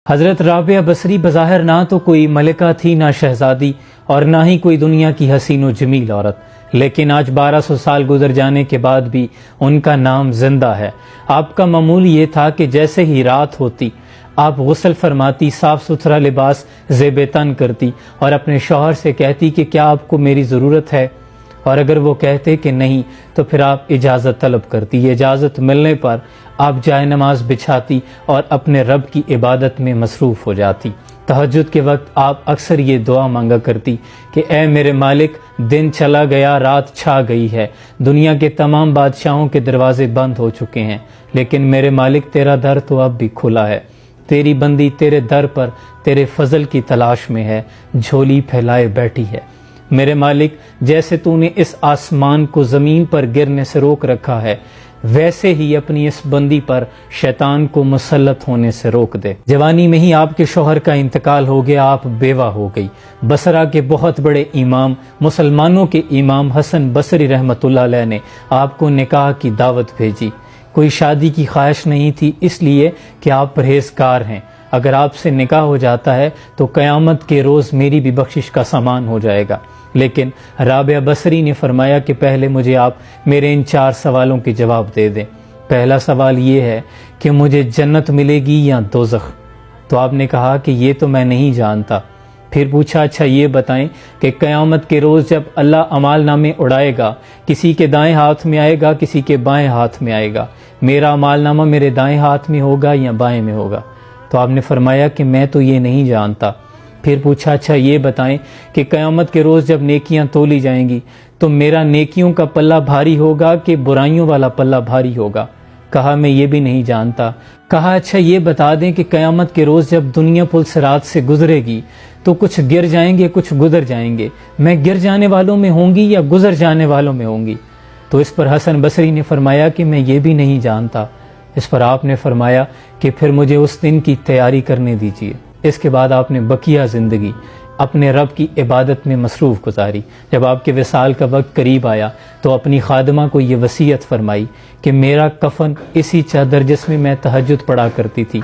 حضرت رابعہ بصری بظاہر نہ تو کوئی ملکہ تھی، نہ شہزادی، اور نہ ہی کوئی دنیا کی حسین و جمیل عورت، لیکن آج 1200 سال گزر جانے کے بعد بھی ان کا نام زندہ ہے۔ آپ کا معمول یہ تھا کہ جیسے ہی رات ہوتی آپ غسل فرماتی، صاف ستھرا لباس زیب تن کرتی اور اپنے شوہر سے کہتی کہ کیا آپ کو میری ضرورت ہے، اور اگر وہ کہتے کہ نہیں تو پھر آپ اجازت طلب کرتی۔ اجازت ملنے پر آپ جائے نماز بچھاتی اور اپنے رب کی عبادت میں مصروف ہو جاتی۔ تہجد کے وقت آپ اکثر یہ دعا مانگا کرتی کہ اے میرے مالک، دن چلا گیا، رات چھا گئی ہے، دنیا کے تمام بادشاہوں کے دروازے بند ہو چکے ہیں، لیکن میرے مالک تیرا در تو اب بھی کھلا ہے، تیری بندی تیرے در پر تیرے فضل کی تلاش میں ہے، جھولی پھیلائے بیٹھی ہے۔ میرے مالک، جیسے تو نے اس آسمان کو زمین پر گرنے سے روک رکھا ہے، ویسے ہی اپنی اس بندی پر شیطان کو مسلط ہونے سے روک دے۔ جوانی میں ہی آپ کے شوہر کا انتقال ہو گیا، آپ بیوہ ہو گئی۔ بصرہ کے بہت بڑے امام، مسلمانوں کے امام حسن بصری رحمۃ اللہ علیہ نے آپ کو نکاح کی دعوت بھیجی۔ کوئی شادی کی خواہش نہیں تھی، اس لیے کہ آپ پرہیزگار ہیں۔ اگر آپ سے نکاح ہو جاتا ہے تو قیامت کے روز میری بھی بخشش کا سامان ہو جائے گا، لیکن رابعہ بصری نے فرمایا کہ پہلے مجھے آپ میرے ان 4 سوالوں کے جواب دے دیں۔ پہلا سوال یہ ہے کہ مجھے جنت ملے گی یا دوزخ؟ تو آپ نے کہا کہ یہ تو میں نہیں جانتا۔ پھر پوچھا اچھا یہ بتائیں کہ قیامت کے روز جب اللہ اعمال نامے اڑائے گا، کسی کے دائیں ہاتھ میں آئے گا، کسی کے بائیں ہاتھ میں آئے گا، میرا اعمال نامہ میرے دائیں ہاتھ میں ہوگا یا بائیں میں ہوگا؟ تو آپ نے فرمایا کہ میں تو یہ نہیں جانتا۔ پھر پوچھا اچھا یہ بتائیں کہ قیامت کے روز جب نیکیاں تولی جائیں گی تو میرا نیکیوں کا پلہ بھاری ہوگا کہ برائیوں والا پلہ بھاری ہوگا؟ کہا میں یہ بھی نہیں جانتا۔ کہا اچھا یہ بتا دیں کہ قیامت کے روز جب دنیا پل صراط سے گزرے گی تو کچھ گر جائیں گے، کچھ گزر جائیں گے، میں گر جانے والوں میں ہوں گی یا گزر جانے والوں میں ہوں گی؟ تو اس پر حسن بصری نے فرمایا کہ میں یہ بھی نہیں جانتا۔ اس پر آپ نے فرمایا کہ پھر مجھے اس دن کی تیاری کرنے دیجیے۔ اس کے بعد آپ نے بقیہ زندگی اپنے رب کی عبادت میں مصروف گزاری۔ جب آپ کے وصال کا وقت قریب آیا تو اپنی خادمہ کو یہ وصیت فرمائی کہ میرا کفن اسی چادر جس میں میں تہجد پڑھا کرتی تھی،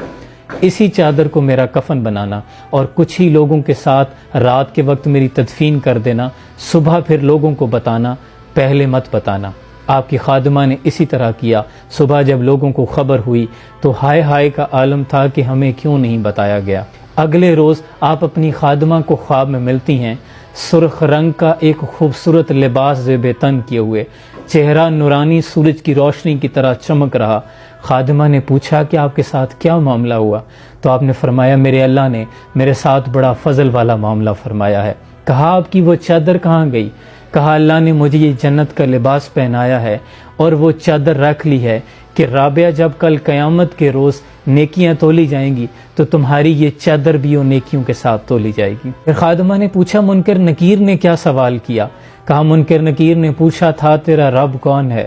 اسی چادر کو میرا کفن بنانا، اور کچھ ہی لوگوں کے ساتھ رات کے وقت میری تدفین کر دینا، صبح پھر لوگوں کو بتانا، پہلے مت بتانا۔ آپ کی خادمہ نے اسی طرح کیا۔ صبح جب لوگوں کو خبر ہوئی تو ہائے ہائے کا عالم تھا کہ ہمیں کیوں نہیں بتایا گیا۔ اگلے روز آپ اپنی خادمہ کو خواب میں ملتی ہیں، سرخ رنگ کا ایک خوبصورت لباس زیب تن کیے ہوئے، چہرہ نورانی سورج کی روشنی کی طرح چمک رہا۔ خادمہ نے پوچھا کہ آپ کے ساتھ کیا معاملہ ہوا؟ تو آپ نے فرمایا میرے اللہ نے میرے ساتھ بڑا فضل والا معاملہ فرمایا ہے۔ کہا آپ کی وہ چادر کہاں گئی؟ کہا اللہ نے مجھے یہ جنت کا لباس پہنایا ہے اور وہ چادر رکھ لی ہے کہ رابعہ جب کل قیامت کے روز نیکیاں تولی جائیں گی تو تمہاری یہ چادر بھی وہ نیکیوں کے ساتھ تولی جائے گی۔ پھر خادمہ نے پوچھا منکر نکیر نے کیا سوال کیا؟ کہا منکر نکیر نے پوچھا تھا تیرا رب کون ہے؟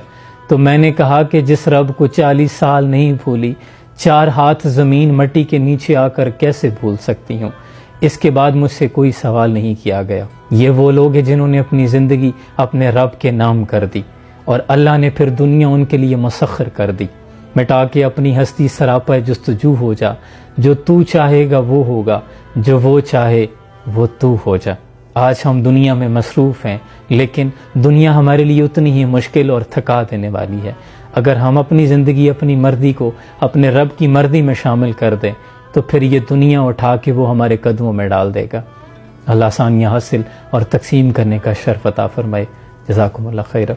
تو میں نے کہا کہ جس رب کو 40 سال نہیں بھولی، 4 ہاتھ زمین مٹی کے نیچے آ کر کیسے بھول سکتی ہوں؟ اس کے بعد مجھ سے کوئی سوال نہیں کیا گیا۔ یہ وہ لوگ ہیں جنہوں نے اپنی زندگی اپنے رب کے نام کر دی اور اللہ نے پھر دنیا ان کے لیے مسخر کر دی۔ مٹا کے اپنی ہستی سراپا جستجو ہو جا، جو تو چاہے گا وہ ہوگا، جو وہ چاہے وہ تو ہو جا۔ آج ہم دنیا میں مصروف ہیں، لیکن دنیا ہمارے لیے اتنی ہی مشکل اور تھکا دینے والی ہے۔ اگر ہم اپنی زندگی اپنی مرضی کو اپنے رب کی مرضی میں شامل کر دیں تو پھر یہ دنیا اٹھا کے وہ ہمارے قدموں میں ڈال دے گا۔ اللہ آسانیاں حاصل اور تقسیم کرنے کا شرف عطا فرمائے۔ جزاکم اللہ خیرہ۔